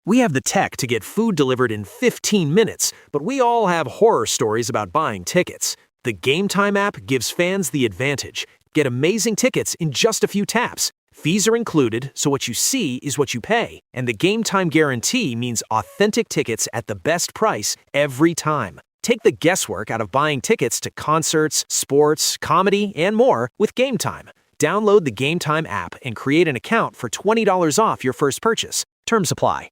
We have the tech to get food delivered in 15 minutes, but we all have horror stories about buying tickets. The Game Time app gives fans the advantage. Get amazing tickets in just a few taps. Fees are included, so what you see is what you pay. And the Game Time guarantee means authentic tickets at the best price every time. Take the guesswork out of buying tickets to concerts, sports, comedy, and more with Game Time. Download the Game Time app and create an account for $20 off your first purchase. Terms apply.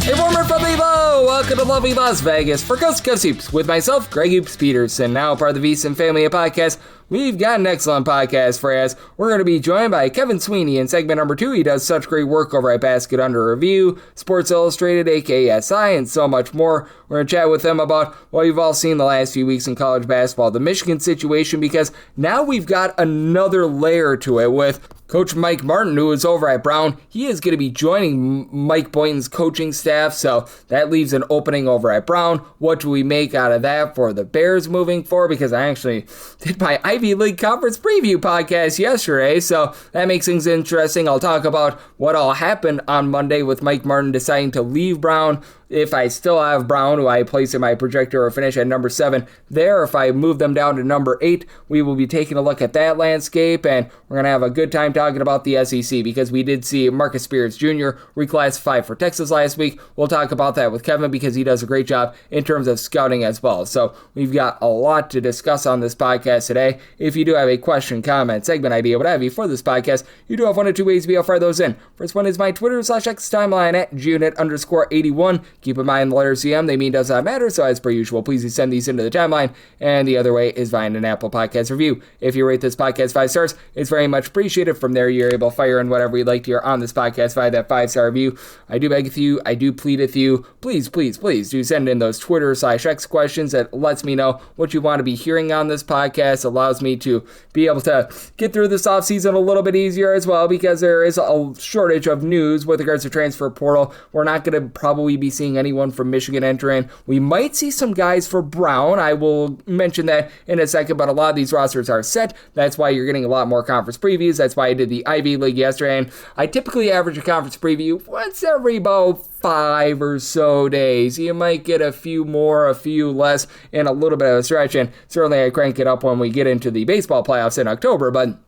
Hey, former friendly hello! Welcome to lovely Las Vegas for Coast to Coast Hoops with myself, Greg Hoops Peterson, now part of the VSiN family of podcasts. We've got an excellent podcast for you. We're going to be joined by Kevin Sweeney in segment number 2. He does such great work over at Basket Under Review, Sports Illustrated, aka SI, and so much more. We're going to chat with him about what you've all seen the last few weeks in college basketball, the Michigan situation, because now we've got another layer to it with Coach Mike Martin, who is over at Brown. He is going to be joining Mike Boynton's coaching staff, so that leaves an opening over at Brown. What do we make out of that for the Bears moving forward? Because I actually did my Ivy League Conference preview podcast yesterday, so that makes things interesting. I'll talk about what all happened on Monday with Mike Martin deciding to leave Brown. If I still have Brown, who I place in my projector or finish at number 7 there, if I move them down to number 8, we will be taking a look at that landscape, and we're going to have a good time talking about the SEC because we did see Marcus Spears Jr. reclassify for Texas last week. We'll talk about that with Kevin because he does a great job in terms of scouting as well. So we've got a lot to discuss on this podcast today. If you do have a question, comment, segment idea, what have you for this podcast, you do have one or two ways to be able to fire those in. First one is my Twitter/X timeline at Junit_81. Keep in mind the letters CM, they mean does not matter, so as per usual, please send these into the timeline. And the other way is via an Apple Podcast review. If you rate this podcast 5 stars, it's very much appreciated. From there, you're able to fire in whatever you'd like to hear on this podcast via that 5-star review. I do beg with you, I do plead with you, please do send in those Twitter/X questions. That lets me know what you want to be hearing on this podcast, allows me to be able to get through this offseason a little bit easier as well, because there is a shortage of news with regards to transfer portal. We're not going to probably be seeing anyone from Michigan enter in. We might see some guys for Brown. I will mention that in a second, but a lot of these rosters are set. That's why you're getting a lot more conference previews. That's why I did the Ivy League yesterday, and I typically average a conference preview once every about 5 or so days. You might get a few more, a few less in a little bit of a stretch, and certainly I crank it up when we get into the baseball playoffs in October, but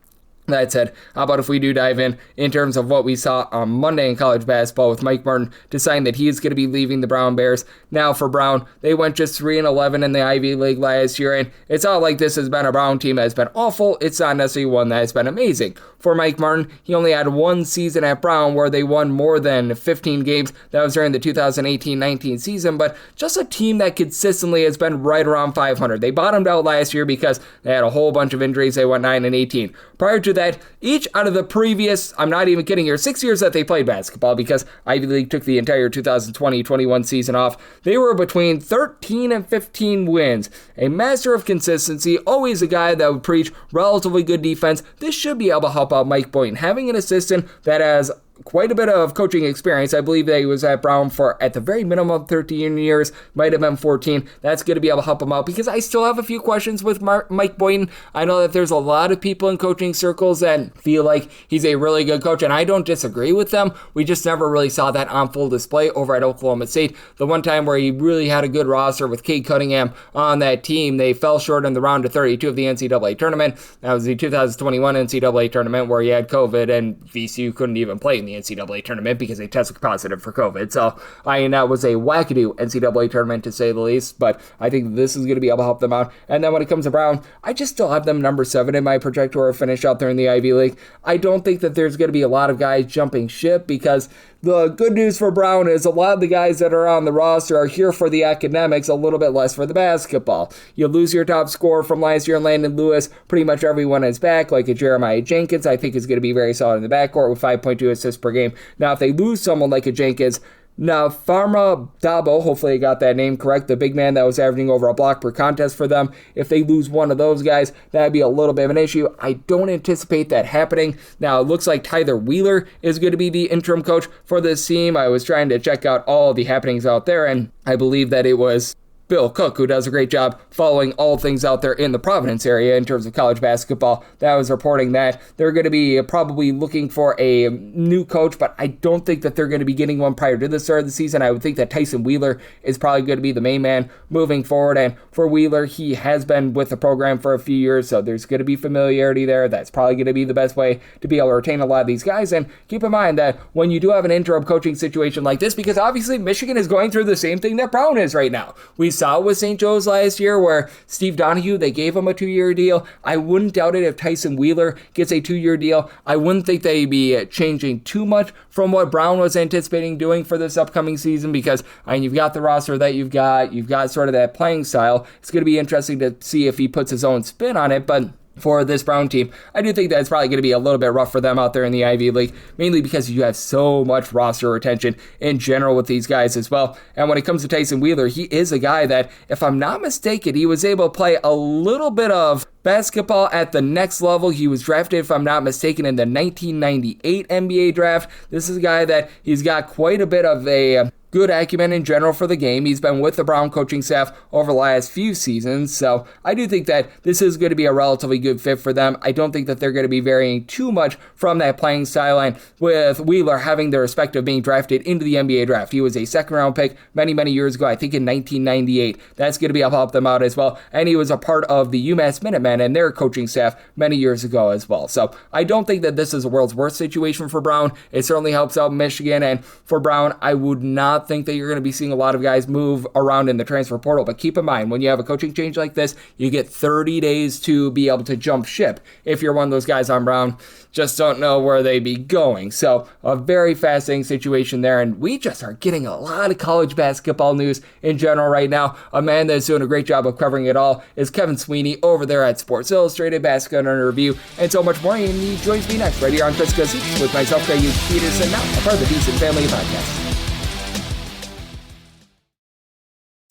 that said, how about if we do dive in terms of what we saw on Monday in college basketball with Mike Martin deciding that he is going to be leaving the Brown Bears. Now for Brown, they went just 3-11 in the Ivy League last year, and it's not like this has been a Brown team that has been awful. It's not necessarily one that has been amazing. For Mike Martin, he only had one season at Brown where they won more than 15 games. That was during the 2018-19 season, but just a team that consistently has been right around 500. They bottomed out last year because they had a whole bunch of injuries. They went 9-18. Prior to that, each out of the previous, I'm not even kidding here, 6 years that they played basketball, because Ivy League took the entire 2020-21 season off, they were between 13 and 15 wins. A master of consistency, always a guy that would preach relatively good defense. This should be able to help out Mike Boynton. Having an assistant that has quite a bit of coaching experience. I believe that he was at Brown for, at the very minimum, 13 years, might have been 14. That's going to be able to help him out, because I still have a few questions with Mike Boynton. I know that there's a lot of people in coaching circles that feel like he's a really good coach, and I don't disagree with them. We just never really saw that on full display over at Oklahoma State. The one time where he really had a good roster with Cade Cunningham on that team, they fell short in the round of 32 of the NCAA tournament. That was the 2021 NCAA tournament where he had COVID, and VCU couldn't even play in the NCAA tournament because they tested positive for COVID. So, that was a wackadoo NCAA tournament to say the least, but I think this is going to be able to help them out. And then when it comes to Brown, I just still have them number 7 in my projector or finish out there in the Ivy League. I don't think that there's going to be a lot of guys jumping ship, because the good news for Brown is a lot of the guys that are on the roster are here for the academics, a little bit less for the basketball. You lose your top scorer from last year, Landon Lewis. Pretty much everyone is back, like a Jeremiah Jenkins. I think is going to be very solid in the backcourt with 5.2 assists per game. Now, if they lose someone like a Jenkins, now, Pharma Dabo, hopefully I got that name correct, the big man that was averaging over a block per contest for them, if they lose one of those guys, that would be a little bit of an issue. I don't anticipate that happening. Now, it looks like Tyler Wheeler is going to be the interim coach for this team. I was trying to check out all the happenings out there, and I believe that it was Bill Cook, who does a great job following all things out there in the Providence area in terms of college basketball, that was reporting that they're going to be probably looking for a new coach, but I don't think that they're going to be getting one prior to the start of the season. I would think that Tyson Wheeler is probably going to be the main man moving forward, and for Wheeler, he has been with the program for a few years, so there's going to be familiarity there. That's probably going to be the best way to be able to retain a lot of these guys, and keep in mind that when you do have an interim coaching situation like this, because obviously Michigan is going through the same thing that Brown is right now. We saw it with St. Joe's last year where Steve Donahue, they gave him a 2-year deal. I wouldn't doubt it if Tyson Wheeler gets a 2-year deal. I wouldn't think they'd be changing too much from what Brown was anticipating doing for this upcoming season, because you've got the roster that you've got sort of that playing style. It's going to be interesting to see if he puts his own spin on it, but for this Brown team, I do think that it's probably going to be a little bit rough for them out there in the Ivy League, mainly because you have so much roster retention in general with these guys as well. And when it comes to Tyson Wheeler, he is a guy that, if I'm not mistaken, he was able to play a little bit of basketball at the next level. He was drafted, if I'm not mistaken, in the 1998 NBA draft. This is a guy that he's got quite a bit of a good acumen in general for the game. He's been with the Brown coaching staff over the last few seasons, so I do think that this is going to be a relatively good fit for them. I don't think that they're going to be varying too much from that playing style, and with Wheeler having the respect of being drafted into the NBA draft. He was a second-round pick many, many years ago, I think in 1998. That's going to be able to help them out as well, and he was a part of the UMass Minutemen and their coaching staff many years ago as well. So I don't think that this is a world's worst situation for Brown. It certainly helps out Michigan, and for Brown, I would not think that you're going to be seeing a lot of guys move around in the transfer portal, but keep in mind, when you have a coaching change like this, you get 30 days to be able to jump ship. If you're one of those guys on Brown, just don't know where they'd be going. So a very fascinating situation there, and we just are getting a lot of college basketball news in general right now. A man that's doing a great job of covering it all is Kevin Sweeney over there at Sports Illustrated, Basketball Under Review, and so much more, and he joins me next right here on Chris Goes East with myself, Greg Peterson, now a part of the Decent Family Podcast.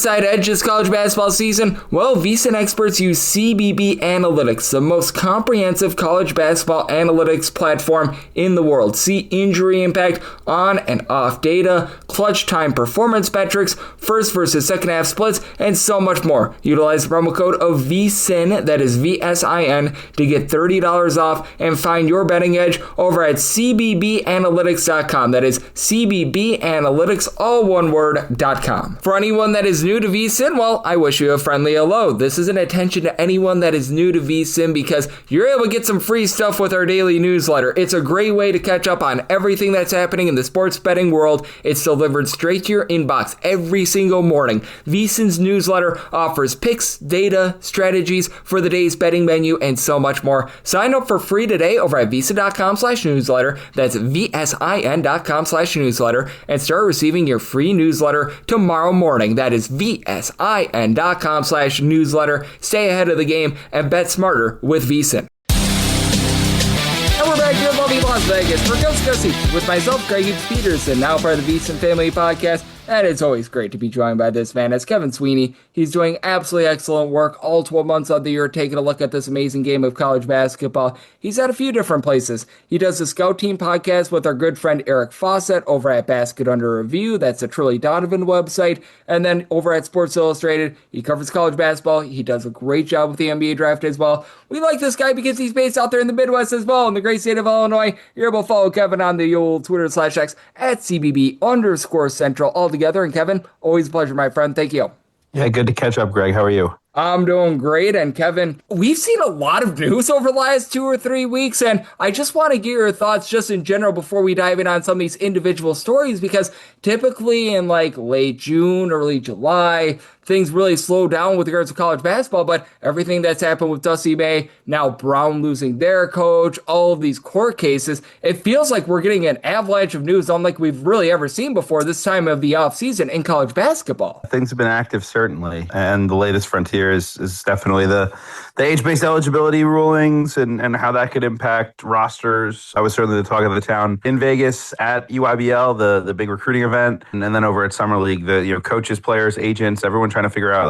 Side edge this college basketball season? Well, VSiN experts use CBB Analytics, the most comprehensive college basketball analytics platform in the world. See injury impact, on and off data, clutch time performance metrics, first versus second half splits, and so much more. Utilize the promo code of VSiN, that is VSIN, to get $30 off and find your betting edge over at cbbanalytics.com. That is cbbanalytics, all one word.com. For anyone that is new to VSiN, well, I wish you a friendly hello. This is an attention to anyone that is new to VSiN because you're able to get some free stuff with our daily newsletter. It's a great way to catch up on everything that's happening in the sports betting world. It's delivered straight to your inbox every single morning. VSiN's newsletter offers picks, data, strategies for the day's betting menu, and so much more. Sign up for free today over at VSiN.com/newsletter. That's VSIN.com/newsletter, and start receiving your free newsletter tomorrow morning. That is VSIN.com/newsletter. Stay ahead of the game and bet smarter with VSiN. And we're back here in lovely Las Vegas for Ghost Gussie with myself, Greg Peterson, now part of the VSiN Family Podcast. And it's always great to be joined by this man. It's Kevin Sweeney. He's doing absolutely excellent work all 12 months of the year, taking a look at this amazing game of college basketball. He's at a few different places. He does the Scout Team podcast with our good friend Eric Fawcett over at Basket Under Review. That's the Trilly Donovan website. And then over at Sports Illustrated, he covers college basketball. He does a great job with the NBA draft as well. We like this guy because he's based out there in the Midwest as well, in the great state of Illinois. You're able to follow Kevin on the old Twitter/X at CBB_Central altogether. And Kevin, always a pleasure, my friend. Thank you. Yeah, good to catch up, Greg. How are you? I'm doing great. And Kevin, we've seen a lot of news over the last 2 or 3 weeks, and I just want to get your thoughts just in general before we dive in on some of these individual stories, because typically in like late June, early July, things really slow down with regards to college basketball, but everything that's happened with Dusty May, now Brown losing their coach, all of these court cases, it feels like we're getting an avalanche of news unlike we've really ever seen before this time of the offseason in college basketball. Things have been active, certainly, and the latest frontier is definitely the age-based eligibility rulings and how that could impact rosters. I was certainly the talk of the town in Vegas at UIBL, the big recruiting event, and then over at Summer League, the coaches, players, agents, everyone trying to figure out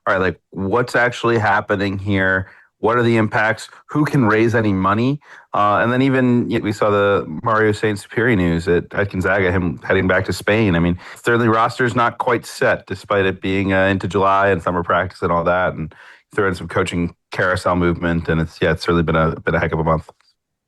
all right, what's actually happening here? What are the impacts? Who can raise any money? And then even we saw the Mario Saint Superi news at Gonzaga, him heading back to Spain. I mean, certainly roster's not quite set despite it being into July and summer practice and all that. And throw in some coaching carousel movement. And it's certainly been a heck of a month.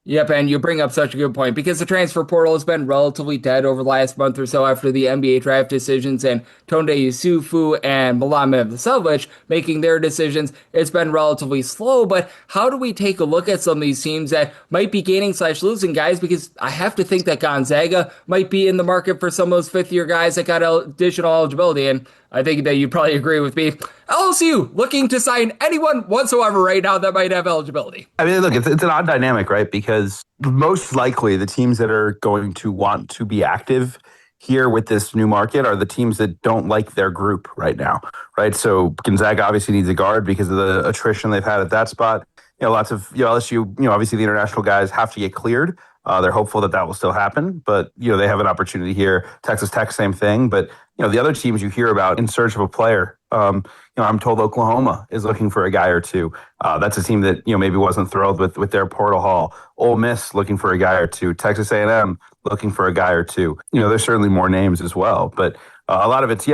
Yep, and you bring up such a good point because the transfer portal has been relatively dead over the last month or so after the NBA draft decisions and Tonde Yusufu and Milan Mevselic making their decisions. It's been relatively slow, but how do we take a look at some of these teams that might be gaining/losing guys? Because I have to think that Gonzaga might be in the market for some of those fifth-year guys that got additional eligibility, and I think that you probably agree with me. LSU looking to sign anyone whatsoever right now that might have eligibility. I mean, look, it's an odd dynamic, right? Because most likely the teams that are going to want to be active here with this new market are the teams that don't like their group right now, right? So Gonzaga obviously needs a guard because of the attrition they've had at that spot. Lots of LSU, obviously the international guys have to get cleared. They're hopeful that will still happen, but they have an opportunity here. Texas Tech, same thing. But the other teams you hear about in search of a player, I'm told Oklahoma is looking for a guy or two. That's a team that maybe wasn't thrilled with their portal haul. Ole Miss looking for a guy or two. Texas A&M looking for a guy or two. There's certainly more names as well, but a lot of it's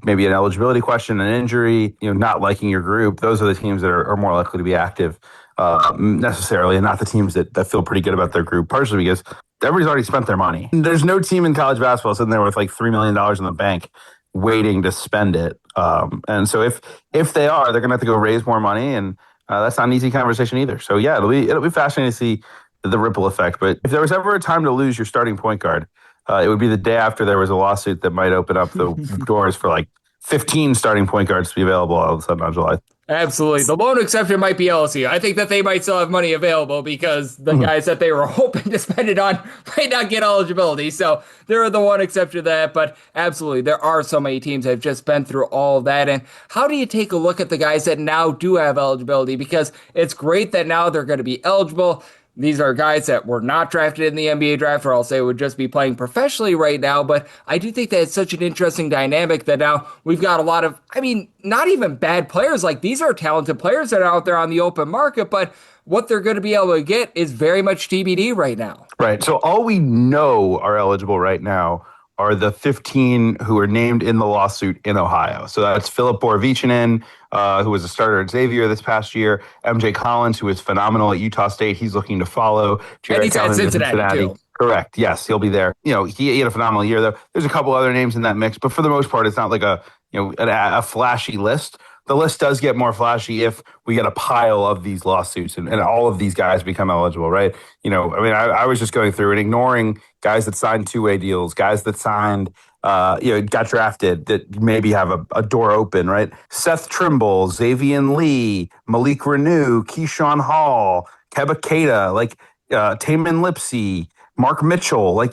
maybe an eligibility question, an injury, not liking your group. Those are the teams that are more likely to be active. Necessarily, and not the teams that feel pretty good about their group, partially because everybody's already spent their money. There's no team in college basketball sitting there with like $3 million in the bank waiting to spend it. And so if they are, they're going to have to go raise more money, and that's not an easy conversation either. So yeah, it'll be fascinating to see the ripple effect. But if there was ever a time to lose your starting point guard, it would be the day after there was a lawsuit that might open up the doors for like 15 starting point guards to be available all of a sudden on July. Absolutely. The lone exception might be LSU. I think that they might still have money available because the guys that they were hoping to spend it on might not get eligibility. So they're the one exception to that. But absolutely, there are so many teams that have just been through all of that. And how do you take a look at the guys that now do have eligibility? Because it's great that now they're going to be eligible. These are guys that were not drafted in the NBA draft, or I'll say would just be playing professionally right now. But I do think that it's such an interesting dynamic that now we've got a lot of, not even bad players. Like, these are talented players that are out there on the open market, but what they're going to be able to get is very much TBD right now. Right. So all we know are eligible right now are the 15 who are named in the lawsuit in Ohio. So that's Philip Borovichinen, who was a starter at Xavier this past year. MJ Collins, who is phenomenal at Utah State. He's looking to follow. And he's at Cincinnati too. Correct. Yes, he'll be there. He had a phenomenal year, though. There's a couple other names in that mix, but for the most part, it's not like a flashy list. The list does get more flashy if we get a pile of these lawsuits and all of these guys become eligible, right? I was just going through and ignoring guys that signed two-way deals, guys that signed, got drafted that maybe have a door open, right? Seth Trimble, Xavier Lee, Malik Renew, Keyshawn Hall, Keba Keita, Tamin Lipsey, Mark Mitchell,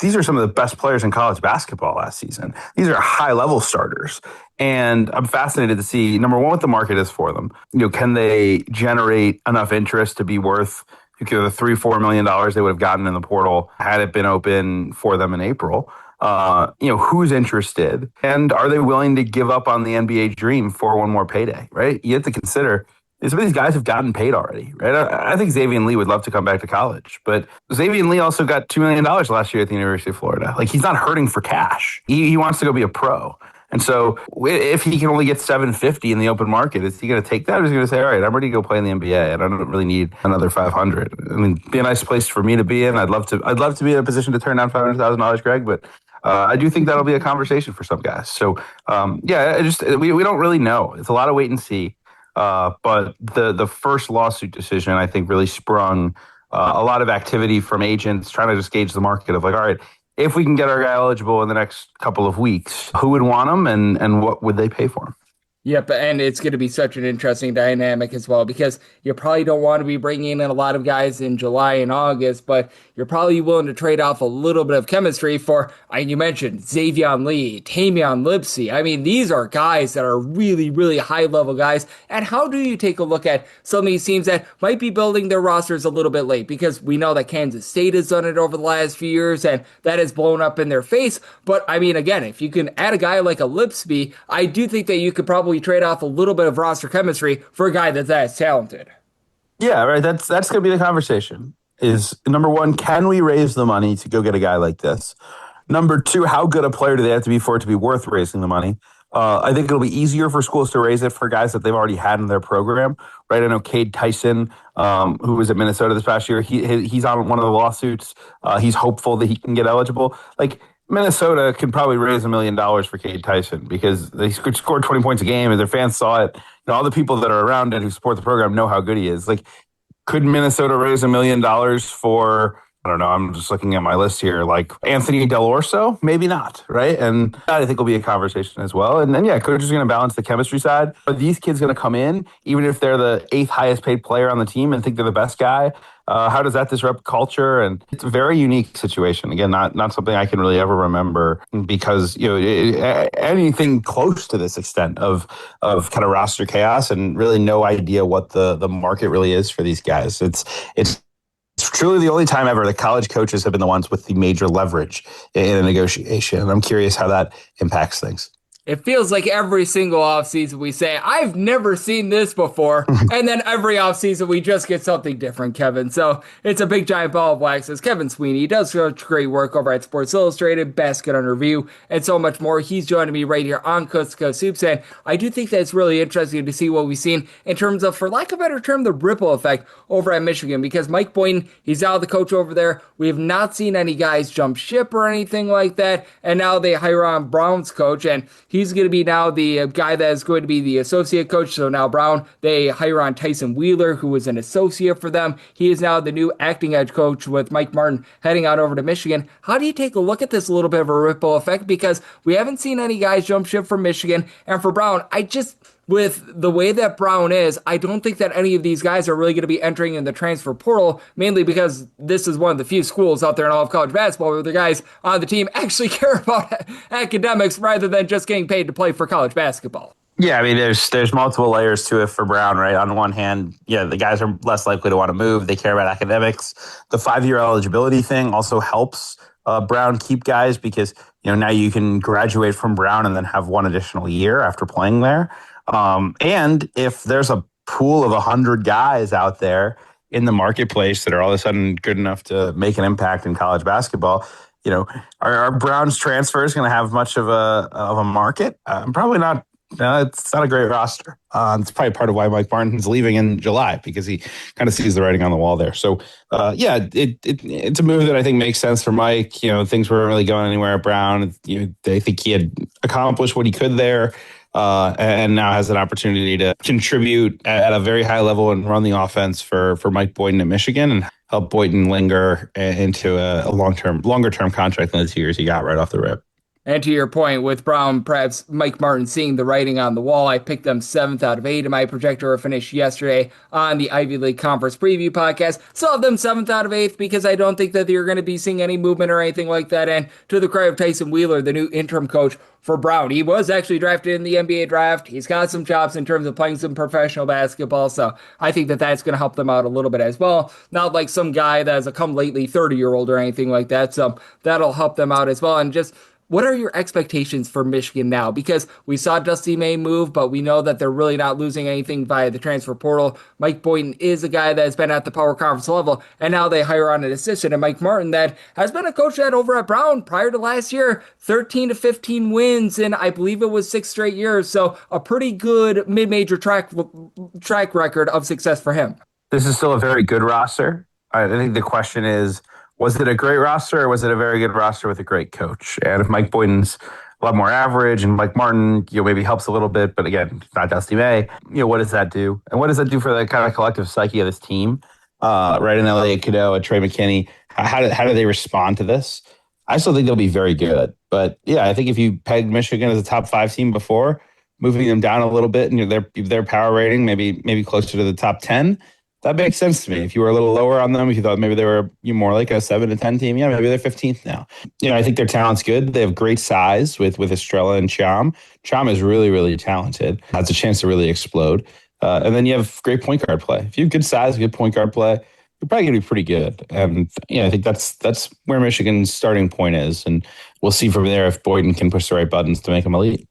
these are some of the best players in college basketball last season. These are high-level starters. And I'm fascinated to see, number one, what the market is for them. Can they generate enough interest to be worth the $3-4 million they would have gotten in the portal had it been open for them in April? Who's interested? And are they willing to give up on the NBA dream for one more payday, right? You have to consider some of these guys have gotten paid already, right? I think Xavier Lee would love to come back to college, but Xavier Lee also got $2 million last year at the University of Florida. He's not hurting for cash. He wants to go be a pro. And so if he can only get $750 in the open market, is he going to take that, or is he going to say, all right, I'm ready to go play in the NBA and I don't really need another $500? Be a nice place for me to be in. I'd love to be in a position to turn down $500,000, Greg, but I do think that'll be a conversation for some guys. So we don't really know. It's a lot of wait and see. But the first lawsuit decision, I think, really sprung a lot of activity from agents trying to just gauge the market of all right, if we can get our guy eligible in the next couple of weeks, who would want him and what would they pay for him? Yep, and it's going to be such an interesting dynamic as well because you probably don't want to be bringing in a lot of guys in July and August, but you're probably willing to trade off a little bit of chemistry for, you mentioned Xavier Lee, Tamin Lipsey. These are guys that are really, really high-level guys, and how do you take a look at some of these teams that might be building their rosters a little bit late? Because we know that Kansas State has done it over the last few years, and that has blown up in their face, but, again, if you can add a guy like a Lipsey, I do think that you could probably trade off a little bit of roster chemistry for a guy that's talented. Yeah, right. That's going to be the conversation. Is number one, can we raise the money to go get a guy like this? Number two, how good a player do they have to be for it to be worth raising the money? I think it'll be easier for schools to raise it for guys that they've already had in their program, right? I know Cade Tyson, who was at Minnesota this past year. He's on one of the lawsuits. He's hopeful that he can get eligible. Like Minnesota can probably raise $1 million for Cade Tyson because they scored 20 points a game, and their fans saw it. All the people that are around it who support the program know how good he is. Like, could Minnesota raise $1 million for, I don't know, I'm just looking at my list here, like Anthony Del Orso? Maybe not, right? And that I think will be a conversation as well. And then, yeah, coach is going to balance the chemistry side. Are these kids going to come in, even if they're the eighth highest paid player on the team and think they're the best guy? How does that disrupt culture? And it's a very unique situation. Again, not something I can really ever remember because, anything close to this extent of kind of roster chaos and really no idea what the market really is for these guys. It's truly the only time ever that college coaches have been the ones with the major leverage in a negotiation. And I'm curious how that impacts things. It feels like every single offseason we say, I've never seen this before. And then every offseason we just get something different, Kevin. So it's a big giant ball of wax. As Kevin Sweeney, he does such great work over at Sports Illustrated, Basket on Review, and so much more. He's joining me right here on Coast to Coast Hoops. And I do think that it's really interesting to see what we've seen in terms of, for lack of a better term, the ripple effect over at Michigan. Because Mike Boynton, he's now the coach over there. We have not seen any guys jump ship or anything like that. And now they hire on Brown's coach, and he's going to be now the guy that is going to be the associate coach. So now Brown, they hire on Tyson Wheeler, who was an associate for them. He is now the new acting head coach with Mike Martin heading out over to Michigan. How do you take a look at this little bit of a ripple effect? Because we haven't seen any guys jump ship from Michigan. And for Brown, with the way that Brown is, I don't think that any of these guys are really going to be entering in the transfer portal, mainly because this is one of the few schools out there in all of college basketball where the guys on the team actually care about academics rather than just getting paid to play for college basketball. Yeah, I mean, there's multiple layers to it for Brown, right? On the one hand, yeah, the guys are less likely to want to move. They care about academics. The 5-year eligibility thing also helps Brown keep guys because, now you can graduate from Brown and then have one additional year after playing there. And if there's a pool of 100 guys out there in the marketplace that are all of a sudden good enough to make an impact in college basketball, are Brown's transfers going to have much of a market? Probably not. It's not a great roster. It's probably part of why Mike Martin's leaving in July because he kind of sees the writing on the wall there. So, it's a move that I think makes sense for Mike. Things weren't really going anywhere at Brown. They think he had accomplished what he could there. And now has an opportunity to contribute at a very high level and run the offense for Mike Boynton at Michigan and help Boynton linger into a longer term contract than the 2 years he got right off the rip. And to your point, with Brown, perhaps Mike Martin seeing the writing on the wall, I picked them 7th out of 8 in my projector finish yesterday on the Ivy League Conference Preview podcast. Still have them 7th out of 8 because I don't think that you're going to be seeing any movement or anything like that. And to the credit of Tyson Wheeler, the new interim coach for Brown, he was actually drafted in the NBA draft. He's got some chops in terms of playing some professional basketball, so I think that that's going to help them out a little bit as well. Not like some guy that's a come-lately 30-year-old or anything like that, so that'll help them out as well. And just, what are your expectations for Michigan now? Because we saw Dusty May move, but we know that they're really not losing anything via the transfer portal. Mike Boynton is a guy that has been at the power conference level, and now they hire on an assistant, and Mike Martin that has been a coach that over at Brown prior to last year, 13 to 15 wins, and I believe it was 6 straight years. So a pretty good mid-major track record of success for him. This is still a very good roster. I think the question is, was it a great roster or was it a very good roster with a great coach? And if Mike Boynton's a lot more average and Mike Martin, maybe helps a little bit, but again, it's not Dusty May, what does that do? And what does that do for the kind of collective psyche of this team? Right in LA, Cadeau, Trey McKinney, how do they respond to this? I still think they'll be very good. But yeah, I think if you pegged Michigan as a top 5 team before, moving them down a little bit and their power rating, maybe closer to the top 10, that makes sense to me. If you were a little lower on them, if you thought maybe they were more like a 7 to 10 team, maybe they're 15th now. I think their talent's good. They have great size with Estrella and Cham. Cham is really, really talented. Has a chance to really explode. And then you have great point guard play. If you have good size, good point guard play, you're probably going to be pretty good. And I think that's where Michigan's starting point is. And we'll see from there if Boynton can push the right buttons to make them elite.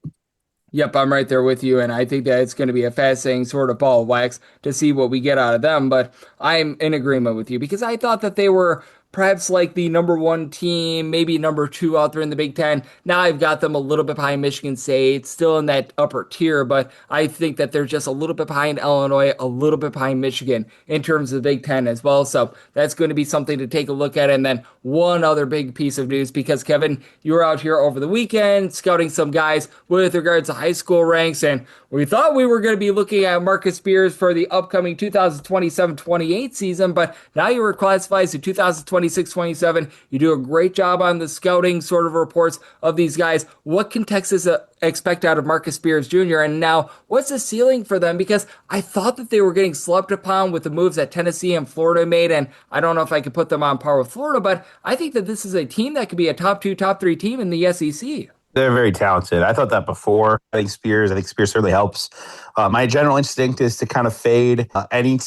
Yep, I'm right there with you, and I think that it's going to be a fascinating sort of ball of wax to see what we get out of them. But I'm in agreement with you because I thought that they were perhaps like the number one team, maybe number two out there in the Big Ten. Now I've got them a little bit behind Michigan State, still in that upper tier, but I think that they're just a little bit behind Illinois, a little bit behind Michigan in terms of the Big Ten as well. So that's going to be something to take a look at. And then one other big piece of news, because Kevin, you were out here over the weekend scouting some guys with regards to high school ranks, and we thought we were going to be looking at Marcus Spears for the upcoming 2027-28 season, but now you were classified to 2026-27. You do a great job on the scouting sort of reports of these guys. What can Texas expect out of Marcus Spears Jr.? And now, what's the ceiling for them? Because I thought that they were getting slept upon with the moves that Tennessee and Florida made, and I don't know if I could put them on par with Florida, but I think that this is a team that could be a top two, top three team in the SEC. They're very talented. I thought that before. I think Spears certainly helps. My general instinct is to kind of fade any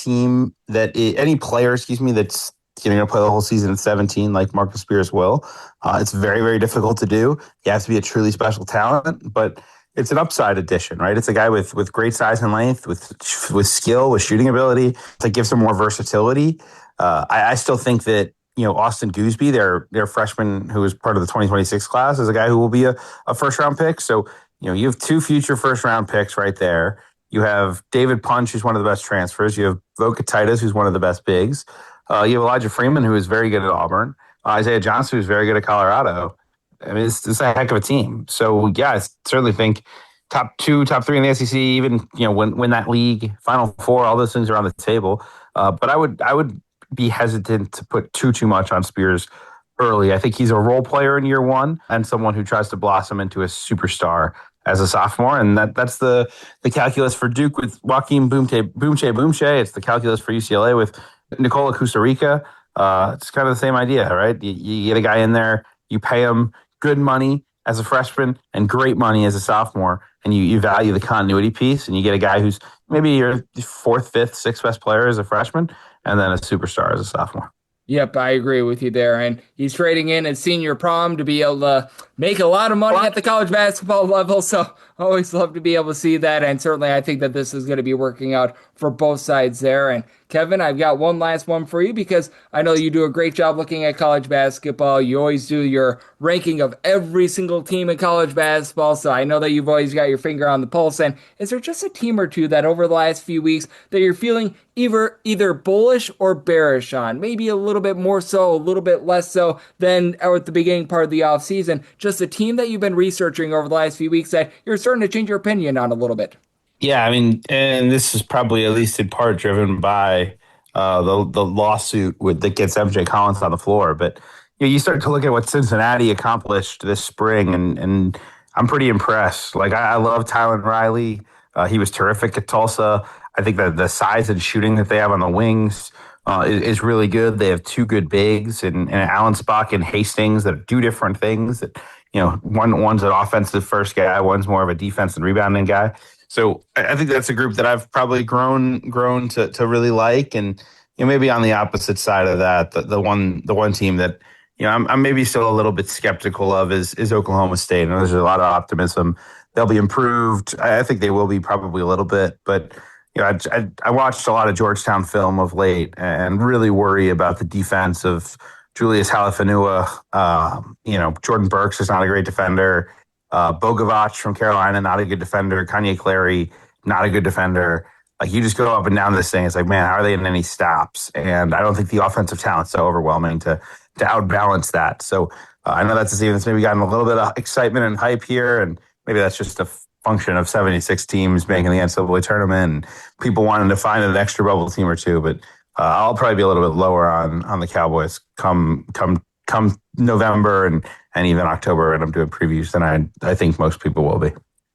player, that's going to play the whole season at 17, like Marcus Spears will. It's very, very difficult to do. You have to be a truly special talent, but it's an upside addition, right? It's a guy with great size and length, with skill, with shooting ability to give some more versatility. I still think that Austin Gooseby, their freshman who is part of the 2026 class, is a guy who will be a first round pick. So, you have two future first round picks right there. You have David Punch, who's one of the best transfers. You have Voka Titus, who's one of the best bigs. You have Elijah Freeman, who is very good at Auburn. Isaiah Johnson, who's very good at Colorado. I mean, it's a heck of a team. So, yeah, I certainly think top two, top three in the SEC, even, win that league, Final Four, all those things are on the table. But I would be hesitant to put too much on Spears early. I think he's a role player in year one and someone who tries to blossom into a superstar as a sophomore. And that's the calculus for Duke with Joaquin Boomche. It's the calculus for UCLA with Nikola Kusarika. It's kind of the same idea, right? You get a guy in there, you pay him good money as a freshman and great money as a sophomore, and you value the continuity piece, and you get a guy who's maybe your fourth, fifth, sixth best player as a freshman, and then a superstar as a sophomore. Yep, I agree with you there. And he's trading in his senior prom to be able to make a lot of money at the college basketball level. So always love to be able to see that. And certainly I think that this is going to be working out for both sides there. And Kevin, I've got one last one for you because I know you do a great job looking at college basketball. You always do your ranking of every single team in college basketball. So I know that you've always got your finger on the pulse. And is there just a team or two that over the last few weeks that you're feeling either bullish or bearish on? Maybe a little bit more so, a little bit less so than at the beginning part of the offseason. Just a team that you've been researching over the last few weeks that you're starting to change your opinion on a little bit. Yeah, I mean, and this is probably at least in part driven by the lawsuit that gets MJ Collins on the floor. But you start to look at what Cincinnati accomplished this spring, and I'm pretty impressed. Like, I love Tylen Riley. He was terrific at Tulsa. I think that the size and shooting that they have on the wings is really good. They have two good bigs, and Allen Spock and Hastings that do different things. That one's an offensive first guy, one's more of a defense and rebounding guy. So I think that's a group that I've probably grown to really like. And maybe on the opposite side of that, the one team that I'm maybe still a little bit skeptical of is Oklahoma State. And there's a lot of optimism. They'll be improved. I think they will be probably a little bit, but I watched a lot of Georgetown film of late and really worry about the defense of Julius Halifanua. Jordan Burks is not a great defender. Bogovac from Carolina, not a good defender. Kanye Clary, not a good defender. Like, you just go up and down this thing. It's like, man, how are they in any stops? And I don't think the offensive talent's so overwhelming to outbalance that. So I know that's a team that's maybe gotten a little bit of excitement and hype here, and maybe that's just a function of 76 teams making the NCAA tournament and people wanting to find an extra bubble team or two. But I'll probably be a little bit lower on the Cowboys come November and even October, and I'm doing previews than I think most people will be.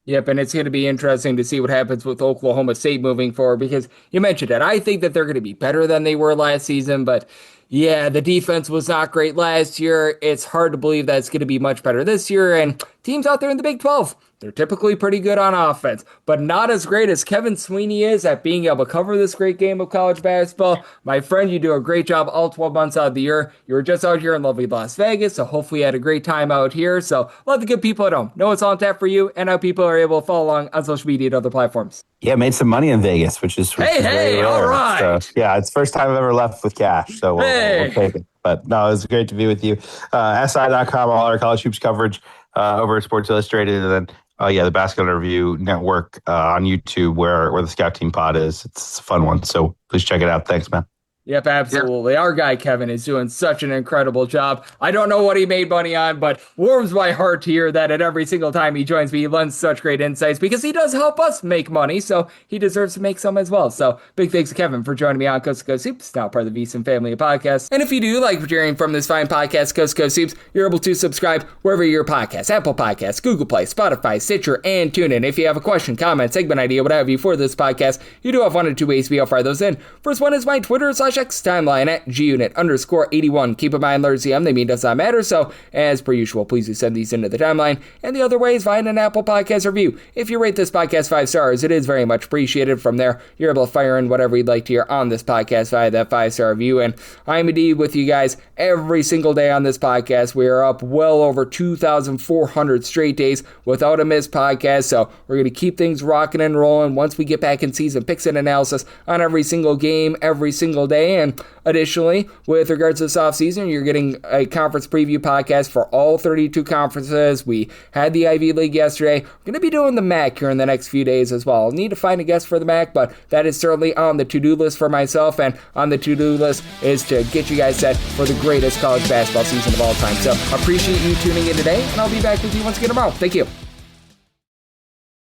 Yep, and it's going to be interesting to see what happens with Oklahoma State moving forward, because you mentioned it. I think that they're going to be better than they were last season, but Yeah, the defense was not great last year. It's hard to believe that it's going to be much better this year. And teams out there in the Big 12, they're typically pretty good on offense, but not as great as Kevin Sweeney is at being able to cover this great game of college basketball. My friend, you do a great job all 12 months out of the year. You were just out here in lovely Las Vegas, so hopefully you had a great time out here. So let the good people at home know what's on tap for you and how people are able to follow along on social media and other platforms. Yeah, made some money in Vegas, which is very rare. All right. So, yeah, it's the first time I've ever left with cash, so we'll take it. But no, it was great to be with you. SI.com, all our college hoops coverage over at Sports Illustrated, and then the Basketball Review Network on YouTube, where the Scout Team Pod is. It's a fun one, so please check it out. Thanks, man. Yep, absolutely. Our guy, Kevin, is doing such an incredible job. I don't know what he made money on, but warms my heart to hear that at every single time he joins me, he lends such great insights because he does help us make money, so he deserves to make some as well. So big thanks to Kevin for joining me on Coast to Coast Hoops, now part of the VSiN family of podcasts. And if you do like hearing from this fine podcast, Coast to Coast Hoops, you're able to subscribe wherever your podcasts, Apple Podcasts, Google Play, Spotify, Stitcher, and TuneIn. If you have a question, comment, segment idea, what have you for this podcast, you do have one or two ways to be able to fire those in. First one is my Twitter/X timeline at gunit_81. Keep in mind, letters CM, they mean does not matter, so as per usual, please do send these into the timeline. And the other way is via an Apple Podcast review. If you rate this podcast 5 stars, it is very much appreciated. From there, you're able to fire in whatever you'd like to hear on this podcast via that 5-star review. And I'm indeed with you guys every single day on this podcast. We are up well over 2,400 straight days without a missed podcast, so we're going to keep things rocking and rolling once we get back in season picks and analysis on every single game, every single day. And additionally, with regards to this offseason, you're getting a conference preview podcast for all 32 conferences. We had the Ivy League yesterday. We're going to be doing the MAC here in the next few days as well. I'll need to find a guest for the MAC, but that is certainly on the to-do list for myself, and on the to-do list is to get you guys set for the greatest college basketball season of all time. So appreciate you tuning in today, and I'll be back with you once again tomorrow. Thank you.